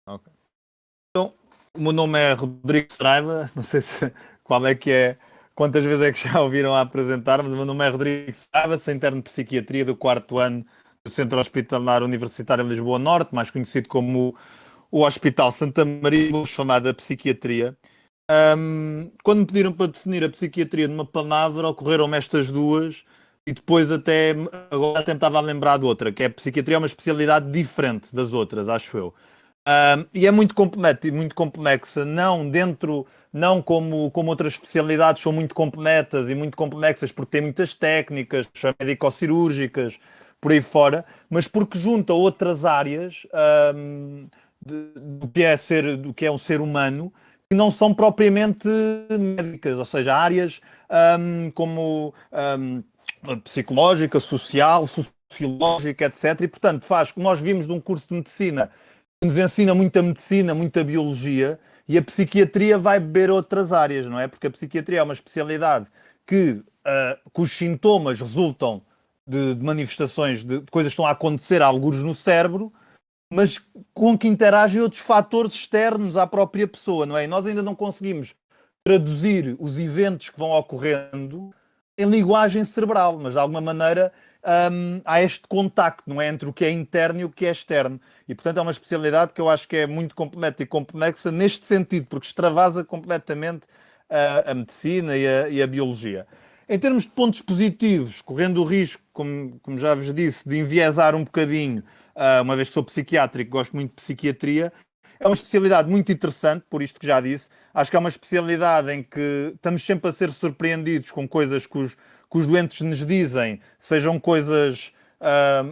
Ok. Então, o meu nome é Rodrigo Saraiva, não sei se, qual é que é, quantas vezes é que já ouviram a apresentar, mas o meu nome é Rodrigo Saraiva, sou interno de Psiquiatria do 4º ano do Centro Hospitalar Universitário de Lisboa Norte, mais conhecido como o Hospital Santa Maria, vou-vos falar da psiquiatria. Quando me pediram para definir a psiquiatria numa palavra, ocorreram-me estas duas, e depois agora até me estava a lembrar de outra, que é a psiquiatria é uma especialidade diferente das outras, acho eu. E é muito completa e muito complexa, não como outras especialidades são muito completas e muito complexas porque tem muitas técnicas, são médico-cirúrgicas, por aí fora, mas porque junta outras áreas do que é um ser humano que não são propriamente médicas, ou seja, áreas como psicológica, social, sociológica, etc. E, portanto, faz, como nós vimos num curso de medicina, que nos ensina muita medicina, muita biologia, e a psiquiatria vai beber outras áreas, não é? Porque a psiquiatria é uma especialidade cujos sintomas resultam de manifestações, de coisas que estão a acontecer, algures no cérebro, mas com que interagem outros fatores externos à própria pessoa, não é? E nós ainda não conseguimos traduzir os eventos que vão ocorrendo em linguagem cerebral, mas de alguma maneira há este contacto, não é? Entre o que é interno e o que é externo. E, portanto, é uma especialidade que eu acho que é muito completa e complexa neste sentido, porque extravasa completamente a medicina e a biologia. Em termos de pontos positivos, correndo o risco, como já vos disse, de enviesar um bocadinho, uma vez que sou psiquiátrico, gosto muito de psiquiatria, é uma especialidade muito interessante, por isto que já disse. Acho que é uma especialidade em que estamos sempre a ser surpreendidos com coisas que os doentes nos dizem, sejam coisas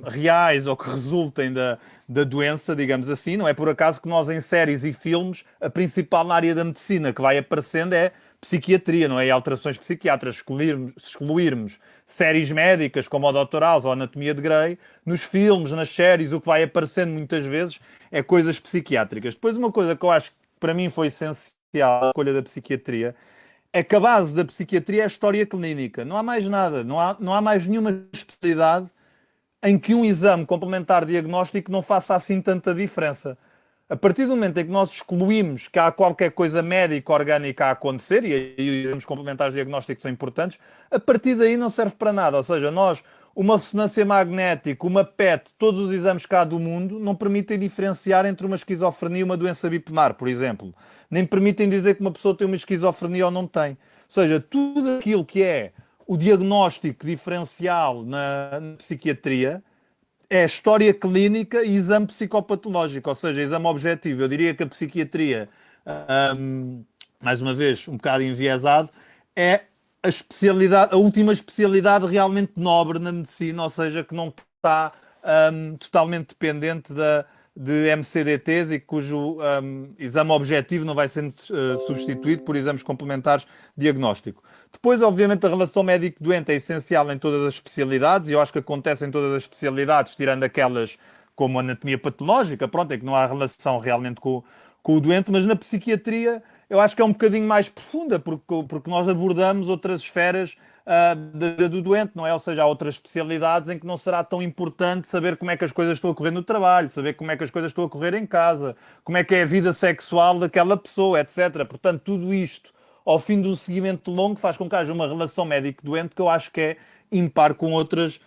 reais ou que resultem da doença, digamos assim. Não é por acaso que nós, em séries e filmes, a principal área da medicina que vai aparecendo é psiquiatria, não é? E alterações psiquiátricas. Se excluirmos séries médicas como o Dr. House ou a Anatomia de Grey, nos filmes, nas séries, o que vai aparecendo muitas vezes é coisas psiquiátricas. Depois, uma coisa que eu acho que para mim foi essencial na escolha da psiquiatria é que a base da psiquiatria é a história clínica. Não há mais nada, não há mais nenhuma especialidade em que um exame complementar diagnóstico não faça assim tanta diferença. A partir do momento em que nós excluímos que há qualquer coisa médica orgânica a acontecer, e aí os exames complementares diagnósticos são importantes, a partir daí não serve para nada. Ou seja, uma ressonância magnética, uma PET, todos os exames cá do mundo, não permitem diferenciar entre uma esquizofrenia e uma doença bipolar, por exemplo. Nem permitem dizer que uma pessoa tem uma esquizofrenia ou não tem. Ou seja, tudo aquilo que é o diagnóstico diferencial na psiquiatria é história clínica e exame psicopatológico, ou seja, exame objetivo. Eu diria que a psiquiatria, mais uma vez, um bocado enviesado, é a especialidade, a última especialidade realmente nobre na medicina, ou seja, que não está totalmente dependente de MCDTs e cujo exame objetivo não vai sendo substituído por exames complementares de diagnóstico. Depois, obviamente, a relação médico-doente é essencial em todas as especialidades, e eu acho que acontece em todas as especialidades, tirando aquelas como anatomia patológica, pronto, é que não há relação realmente com o doente, mas na psiquiatria eu acho que é um bocadinho mais profunda, porque nós abordamos outras esferas do doente, não é? Ou seja, há outras especialidades em que não será tão importante saber como é que as coisas estão a correr no trabalho, saber como é que as coisas estão a correr em casa, como é que é a vida sexual daquela pessoa, etc. Portanto, tudo isto, ao fim de um seguimento longo, faz com que haja uma relação médico-doente que eu acho que é impar com outras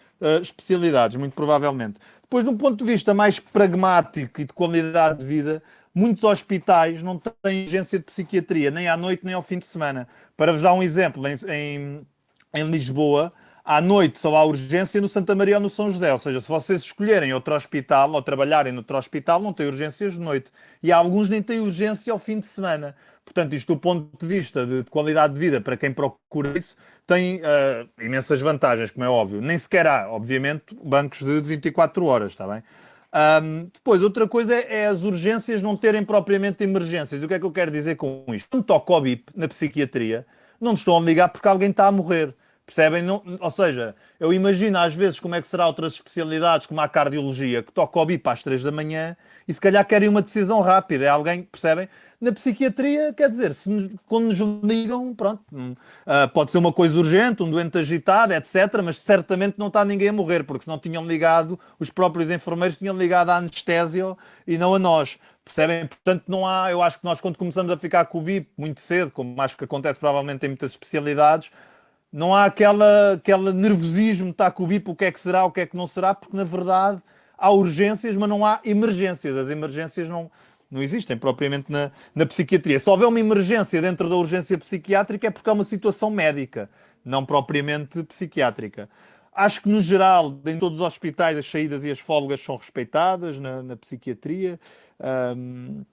especialidades, muito provavelmente. Depois, de um ponto de vista mais pragmático e de qualidade de vida, muitos hospitais não têm urgência de psiquiatria, nem à noite nem ao fim de semana. Para vos dar um exemplo, em Lisboa, à noite só há urgência no Santa Maria ou no São José. Ou seja, se vocês escolherem outro hospital ou trabalharem noutro hospital, não têm urgências de noite. E alguns nem têm urgência ao fim de semana. Portanto, isto do ponto de vista de qualidade de vida, para quem procura isso, tem imensas vantagens, como é óbvio. Nem sequer há, obviamente, bancos de 24 horas, está bem? Depois, outra coisa é as urgências não terem propriamente emergências. O que é que eu quero dizer com isto? Quando toca ao BIP na psiquiatria, não nos estão a ligar porque alguém está a morrer. Percebem? Não, ou seja, eu imagino às vezes como é que será outras especialidades, como a cardiologia, que toca ao BIP às 3 da manhã e se calhar querem uma decisão rápida. É alguém, percebem? Na psiquiatria, quer dizer, quando nos ligam, pronto, pode ser uma coisa urgente, um doente agitado, etc., mas certamente não está ninguém a morrer, porque se não tinham ligado, os próprios enfermeiros tinham ligado à anestésio e não a nós. Percebem? Portanto, não há, eu acho que nós quando começamos a ficar com o BIP muito cedo, como acho que acontece provavelmente em muitas especialidades, não há aquele nervosismo, está com o BIP, o que é que será, o que é que não será, porque na verdade há urgências, mas não há emergências. As emergências não existem propriamente na psiquiatria. Se houver uma emergência dentro da urgência psiquiátrica é porque é uma situação médica, não propriamente psiquiátrica. Acho que, no geral, em todos os hospitais, as saídas e as folgas são respeitadas na psiquiatria. Um,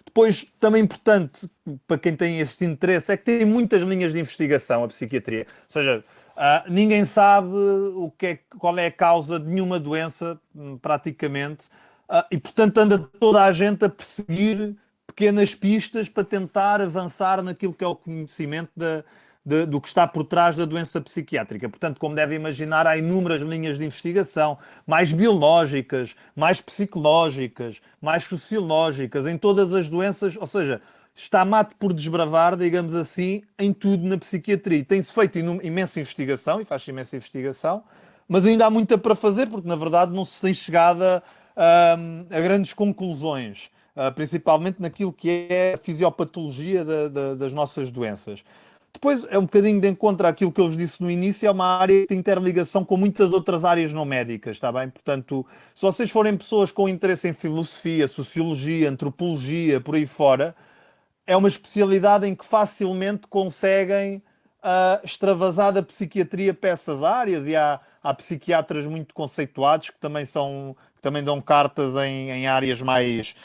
Depois, também importante para quem tem este interesse, é que tem muitas linhas de investigação a psiquiatria. Ou seja, ninguém sabe qual é a causa de nenhuma doença, praticamente, e portanto anda toda a gente a perseguir pequenas pistas para tentar avançar naquilo que é o conhecimento do que está por trás da doença psiquiátrica. Portanto, como deve imaginar, há inúmeras linhas de investigação, mais biológicas, mais psicológicas, mais sociológicas, em todas as doenças, ou seja, está mate por desbravar, digamos assim, em tudo na psiquiatria. Tem-se feito imensa investigação, e faz-se imensa investigação, mas ainda há muita para fazer, porque na verdade não se tem chegado a grandes conclusões. Principalmente naquilo que é a fisiopatologia das nossas doenças. Depois é um bocadinho de encontro àquilo que eu vos disse no início, é uma área de interligação com muitas outras áreas não médicas, está bem? Portanto, se vocês forem pessoas com interesse em filosofia, sociologia, antropologia, por aí fora, é uma especialidade em que facilmente conseguem extravasar da psiquiatria para essas áreas e há psiquiatras muito conceituados que também dão cartas em áreas mais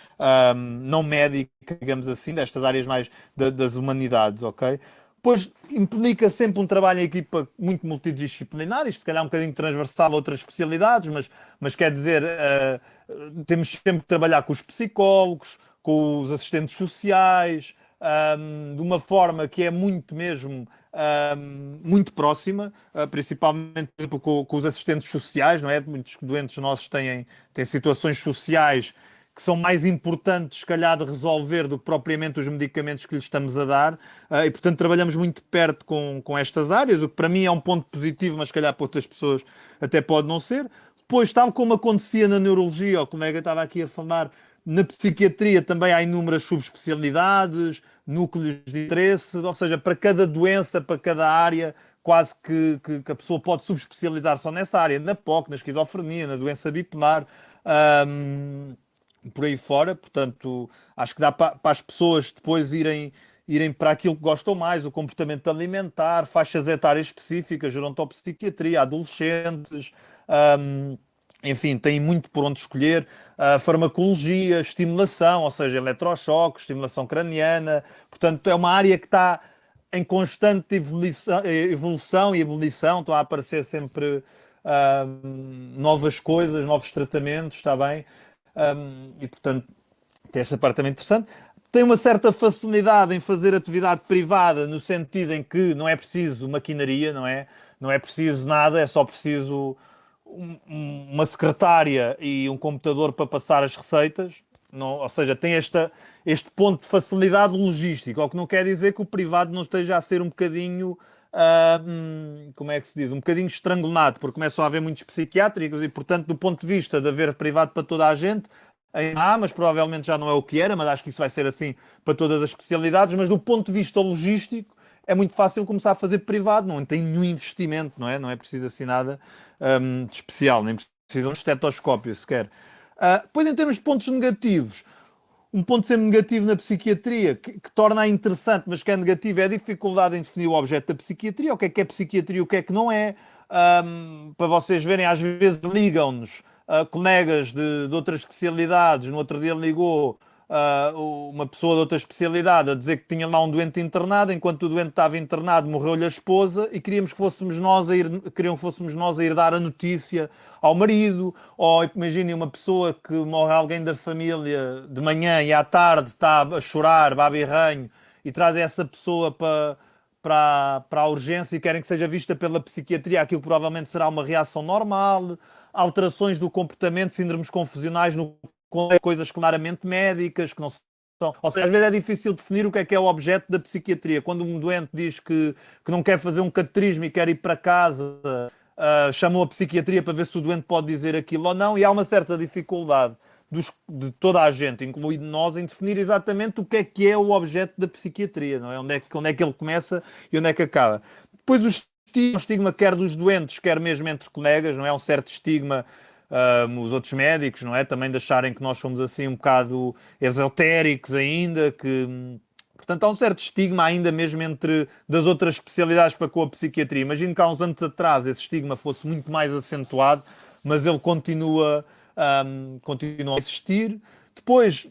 não médicas, digamos assim, destas áreas mais das humanidades, ok? Pois implica sempre um trabalho em equipa muito multidisciplinar, isto se calhar é um bocadinho transversal a outras especialidades, mas quer dizer, temos sempre que trabalhar com os psicólogos, com os assistentes sociais, de uma forma que é muito mesmo muito próxima, principalmente com os assistentes sociais, não é? Muitos doentes nossos têm situações sociais que são mais importantes, se calhar, de resolver do que propriamente os medicamentos que lhes estamos a dar. E, portanto, trabalhamos muito perto com estas áreas, o que para mim é um ponto positivo, mas, se calhar, para outras pessoas até pode não ser. Depois, tal como acontecia na neurologia, o colega estava aqui a falar, na psiquiatria também há inúmeras subespecialidades, núcleos de interesse, ou seja, para cada doença, para cada área, quase que a pessoa pode subespecializar só nessa área, na POC, na esquizofrenia, na doença bipolar, por aí fora. Portanto, acho que dá para as pessoas depois irem para aquilo que gostam mais, o comportamento alimentar, faixas etárias específicas, gerontopsiquiatria, adolescentes, enfim, tem muito por onde escolher. Farmacologia, estimulação, ou seja, eletrochoque, estimulação craniana. Portanto, é uma área que está em constante evolução e ebulição. Estão a aparecer sempre novas coisas, novos tratamentos, está bem? E, portanto, tem essa parte também interessante. Tem uma certa facilidade em fazer atividade privada, no sentido em que não é preciso maquinaria, não é? Não é preciso nada, é só preciso uma secretária e um computador para passar as receitas. Não, ou seja, tem este ponto de facilidade logística, o que não quer dizer que o privado não esteja a ser um bocadinho, como é que se diz? Um bocadinho estrangulado, porque começam a haver muitos psiquiátricos e, portanto, do ponto de vista de haver privado para toda a gente, mas provavelmente já não é o que era, mas acho que isso vai ser assim para todas as especialidades. Mas do ponto de vista logístico, é muito fácil começar a fazer privado, não tem nenhum investimento, não é? Não é preciso assim nada de especial, nem precisa de um estetoscópio sequer. Depois, em termos de pontos negativos, um ponto sempre negativo na psiquiatria, que torna-a interessante, mas que é negativo, é a dificuldade em definir o objeto da psiquiatria, o que é psiquiatria, o que é que não é. Para vocês verem, às vezes ligam-nos colegas de outras especialidades. No outro dia ligou uma pessoa de outra especialidade a dizer que tinha lá um doente internado, enquanto o doente estava internado morreu-lhe a esposa e queriam que fôssemos nós a ir dar a notícia ao marido. Ou imaginem uma pessoa que morre alguém da família de manhã e à tarde está a chorar, babirranho, e trazem essa pessoa para a urgência e querem que seja vista pela psiquiatria, aquilo provavelmente será uma reação normal, alterações do comportamento, síndromes confusionais, coisas claramente médicas, que não são. Ou seja, às vezes é difícil definir o que é o objeto da psiquiatria. Quando um doente diz que não quer fazer um cateterismo e quer ir para casa, chamam a psiquiatria para ver se o doente pode dizer aquilo ou não, e há uma certa dificuldade de toda a gente, incluindo nós, em definir exatamente o que é o objeto da psiquiatria, não é? Onde é que ele começa e onde é que acaba. Depois o estigma quer dos doentes, quer mesmo entre colegas, não é? Um certo estigma, os outros médicos, não é? Também de acharem que nós somos assim um bocado esotéricos ainda, portanto, há um certo estigma ainda mesmo das outras especialidades para com a psiquiatria. Imagino que há uns anos atrás esse estigma fosse muito mais acentuado, mas ele continua a existir. Depois,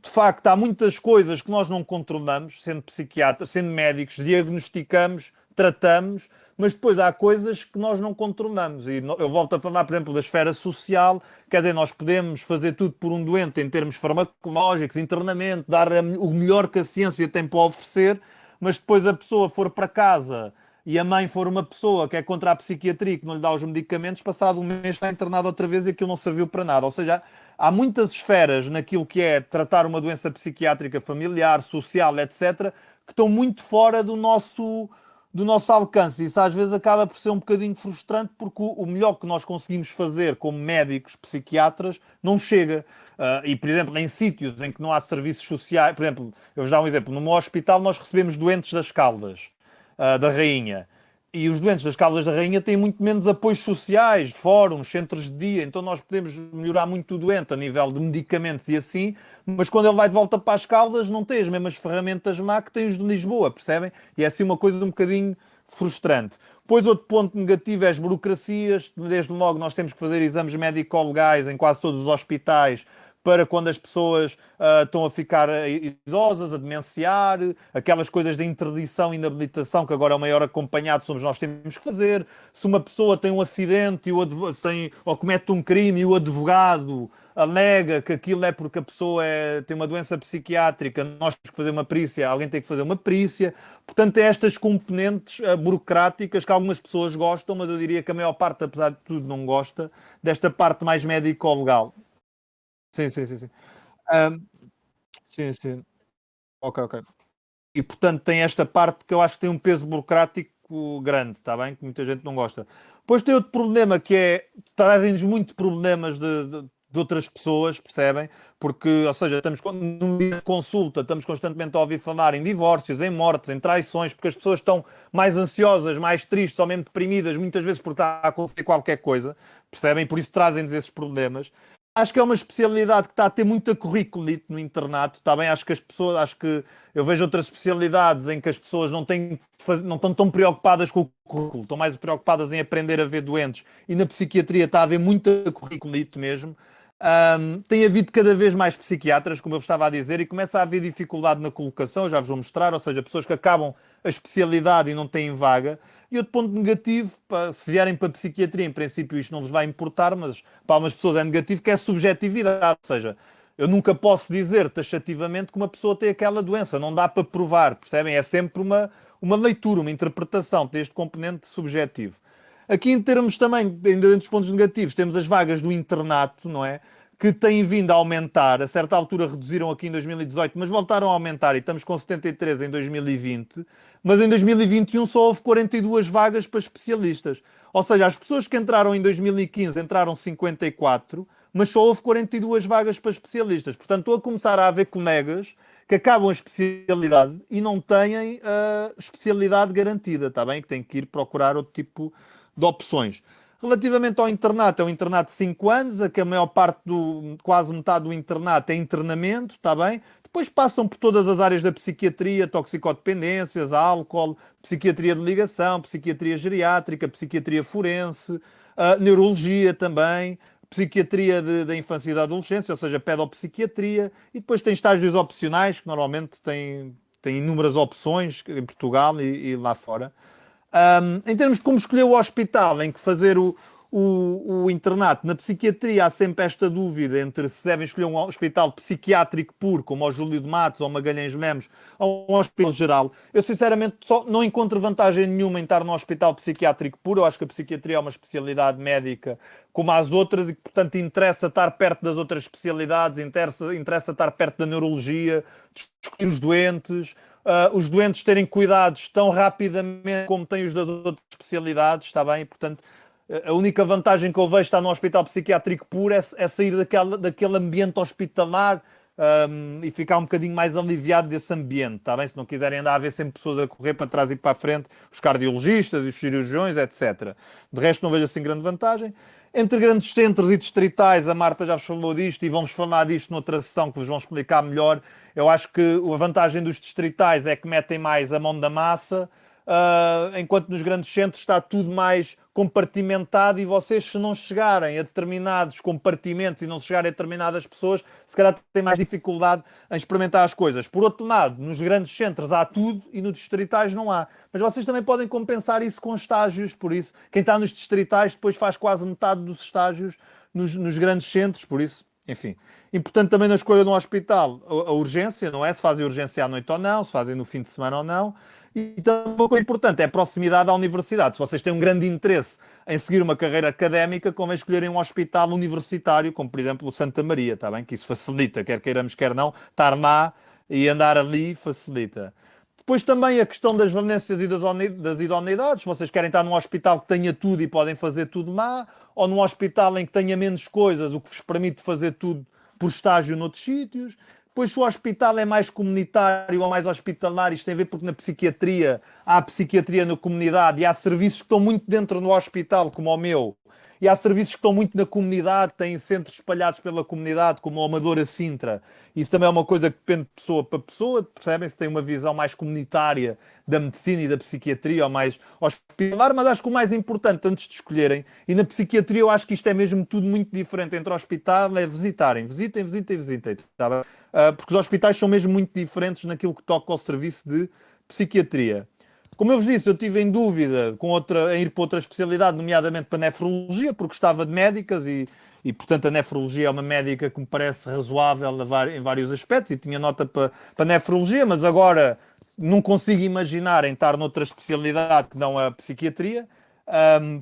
de facto, há muitas coisas que nós não controlamos, sendo psiquiatras, sendo médicos, diagnosticamos, tratamos, mas depois há coisas que nós não controlamos. E eu volto a falar, por exemplo, da esfera social, quer dizer, nós podemos fazer tudo por um doente em termos farmacológicos, internamento, dar o melhor que a ciência tem para oferecer, mas depois a pessoa for para casa e a mãe for uma pessoa que é contra a psiquiatria, que não lhe dá os medicamentos, passado um mês está internado outra vez e aquilo não serviu para nada. Ou seja, há muitas esferas naquilo que é tratar uma doença psiquiátrica familiar, social, etc., que estão muito fora do nosso alcance. Isso às vezes acaba por ser um bocadinho frustrante porque o melhor que nós conseguimos fazer como médicos, psiquiatras, não chega. E, por exemplo, em sítios em que não há serviços sociais, por exemplo, eu vos dar um exemplo, no meu hospital nós recebemos doentes das Caldas, da Rainha. E os doentes das Caldas da Rainha têm muito menos apoios sociais, fóruns, centros de dia, então nós podemos melhorar muito o doente a nível de medicamentos e assim, mas quando ele vai de volta para as Caldas não tem as mesmas ferramentas má que tem os de Lisboa, percebem? E é assim uma coisa um bocadinho frustrante. Depois outro ponto negativo é as burocracias, desde logo nós temos que fazer exames médico-legais em quase todos os hospitais, para quando as pessoas estão a ficar idosas, a demenciar, aquelas coisas de interdição e inabilitação, que agora é o maior acompanhado somos nós que temos que fazer. Se uma pessoa tem um acidente ou comete um crime e o advogado alega que aquilo é porque a pessoa tem uma doença psiquiátrica, nós temos que fazer uma perícia, alguém tem que fazer uma perícia. Portanto, é estas componentes burocráticas que algumas pessoas gostam, mas eu diria que a maior parte, apesar de tudo, não gosta desta parte mais médico-legal. Sim, sim, sim, sim. Ahm, sim, sim. Ok, ok. E portanto tem esta parte que eu acho que tem um peso burocrático grande, está bem? Que muita gente não gosta. Depois tem outro problema que é, trazem-nos muito problemas de outras pessoas, percebem? Porque, ou seja, num dia de consulta, estamos constantemente a ouvir falar em divórcios, em mortes, em traições, porque as pessoas estão mais ansiosas, mais tristes, ou mesmo deprimidas, muitas vezes porque está a acontecer qualquer coisa, percebem? Por isso trazem-nos esses problemas. Acho que é uma especialidade que está a ter muita curriculite no internato, está bem? Acho que eu vejo outras especialidades em que as pessoas não estão tão preocupadas com o currículo, estão mais preocupadas em aprender a ver doentes. E na psiquiatria está a haver muita curriculite mesmo. Tem havido cada vez mais psiquiatras, como eu estava a dizer, e começa a haver dificuldade na colocação, já vos vou mostrar, ou seja, pessoas que acabam a especialidade e não têm vaga. E outro ponto negativo, se vierem para a psiquiatria, em princípio isto não vos vai importar, mas para algumas pessoas é negativo, que é a subjetividade, ou seja, eu nunca posso dizer taxativamente que uma pessoa tem aquela doença, não dá para provar, percebem? É sempre uma leitura, uma interpretação, tem este componente subjetivo. Aqui em termos também, ainda dentro dos pontos negativos, temos as vagas do internato, não é? Que têm vindo a aumentar. A certa altura reduziram aqui em 2018, mas voltaram a aumentar e estamos com 73 em 2020. Mas em 2021 só houve 42 vagas para especialistas. Ou seja, as pessoas que entraram em 2015 entraram 54, mas só houve 42 vagas para especialistas. Portanto, estou a começar a haver colegas que acabam a especialidade e não têm a especialidade garantida, está bem? Que têm que ir procurar outro tipo de opções. Relativamente ao internato, é um internato de 5 anos, a que a maior parte quase metade do internato é internamento, está bem? Depois passam por todas as áreas da psiquiatria, toxicodependências, álcool, psiquiatria de ligação, psiquiatria geriátrica, psiquiatria forense, neurologia também, psiquiatria da infância e da adolescência, ou seja, pedopsiquiatria, e depois tem estágios opcionais, que normalmente têm inúmeras opções em Portugal e lá fora. Em termos de como escolher o hospital em que fazer o internato. Na psiquiatria há sempre esta dúvida entre se devem escolher um hospital psiquiátrico puro, como o Júlio de Matos ou Magalhães Lemos, ou um hospital geral. Eu, sinceramente, não encontro vantagem nenhuma em estar num hospital psiquiátrico puro. Eu acho que a psiquiatria é uma especialidade médica como as outras e que, portanto, interessa estar perto das outras especialidades, interessa estar perto da neurologia, discutir os doentes terem cuidados tão rapidamente como têm os das outras especialidades, está bem? Portanto, a única vantagem que eu vejo estar num hospital psiquiátrico puro é sair daquele ambiente hospitalar e ficar um bocadinho mais aliviado desse ambiente, está bem? Se não quiserem andar a ver sempre pessoas a correr para trás e para a frente, os cardiologistas e os cirurgiões, etc. De resto, não vejo assim grande vantagem. Entre grandes centros e distritais, a Marta já vos falou disto e vamos falar disto noutra sessão que vos vão explicar melhor. Eu acho que a vantagem dos distritais é que metem mais a mão da massa, enquanto nos grandes centros está tudo mais compartimentado e vocês, se não chegarem a determinados compartimentos e não chegarem a determinadas pessoas, se calhar têm mais dificuldade em experimentar as coisas. Por outro lado, nos grandes centros há tudo e nos distritais não há. Mas vocês também podem compensar isso com estágios, por isso, quem está nos distritais depois faz quase metade dos estágios nos grandes centros, por isso, enfim. Importante também na escolha de um hospital, a urgência, não é? Se fazem urgência à noite ou não, se fazem no fim de semana ou não. E também uma coisa importante é a proximidade à universidade. Se vocês têm um grande interesse em seguir uma carreira académica, convém escolherem um hospital universitário, como por exemplo o Santa Maria, está bem? Que isso facilita, quer queiramos, quer não, estar lá e andar ali facilita. Depois também a questão das valências e das idoneidades. Se vocês querem estar num hospital que tenha tudo e podem fazer tudo lá, ou num hospital em que tenha menos coisas, o que vos permite fazer tudo por estágio noutros sítios. Depois, se o hospital é mais comunitário ou mais hospitalar, isto tem a ver porque na psiquiatria há psiquiatria na comunidade e há serviços que estão muito dentro do hospital, como o meu, e há serviços que estão muito na comunidade, têm centros espalhados pela comunidade, como o Amadora Sintra. Isso também é uma coisa que depende de pessoa para pessoa, percebem? Se tem uma visão mais comunitária da medicina e da psiquiatria, ou mais hospitalar, mas acho que o mais importante, antes de escolherem, e na psiquiatria eu acho que isto é mesmo tudo muito diferente entre hospital, é visitem, tá bem? Porque os hospitais são mesmo muito diferentes naquilo que toca ao serviço de psiquiatria. Como eu vos disse, eu estive em dúvida em ir para outra especialidade, nomeadamente para nefrologia, porque gostava de médicas e, portanto, a nefrologia é uma médica que me parece razoável em vários aspectos e tinha nota para nefrologia, mas agora não consigo imaginar em estar noutra especialidade que não a psiquiatria,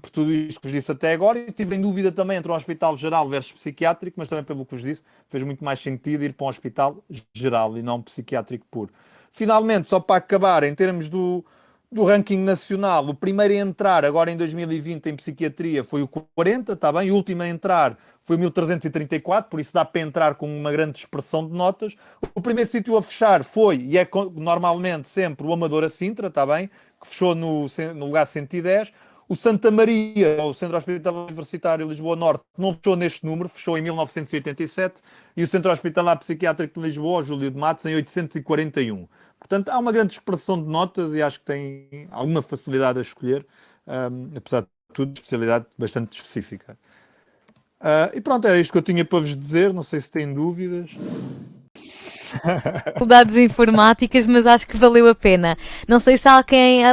por tudo isto que vos disse até agora. E estive em dúvida também entre um hospital geral versus psiquiátrico, mas também pelo que vos disse, fez muito mais sentido ir para um hospital geral e não um psiquiátrico puro. Finalmente, só para acabar, em termos do ranking nacional, o primeiro a entrar agora em 2020 em psiquiatria foi o 40, está bem? O último a entrar foi o 1334, por isso dá para entrar com uma grande expressão de notas. O primeiro sítio a fechar foi, e é normalmente sempre, o Amadora Sintra, está bem? Que fechou no lugar 110. O Santa Maria, o Centro Hospitalar Universitário Lisboa Norte, não fechou neste número, fechou em 1987. E o Centro Hospitalar Psiquiátrico de Lisboa, o Júlio de Matos, em 841. Portanto, há uma grande expressão de notas e acho que tem alguma facilidade a escolher, apesar de tudo, especialidade bastante específica. E pronto, era isto que eu tinha para vos dizer. Não sei se têm dúvidas. Dificuldades informáticas, mas acho que valeu a pena. Não sei se há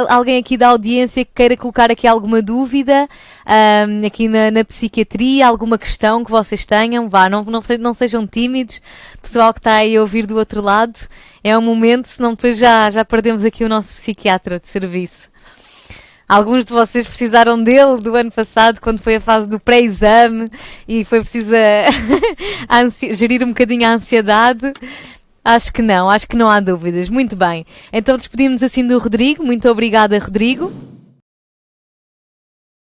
alguém aqui da audiência que queira colocar aqui alguma dúvida aqui na psiquiatria, alguma questão que vocês tenham. Vá, não sejam tímidos. Pessoal que está aí a ouvir do outro lado, é um momento, senão depois já perdemos aqui o nosso psiquiatra de serviço. Alguns de vocês precisaram dele do ano passado, quando foi a fase do pré-exame e foi preciso gerir um bocadinho a ansiedade. Acho que não há dúvidas. Muito bem. Então despedimos assim do Rodrigo. Muito obrigada, Rodrigo.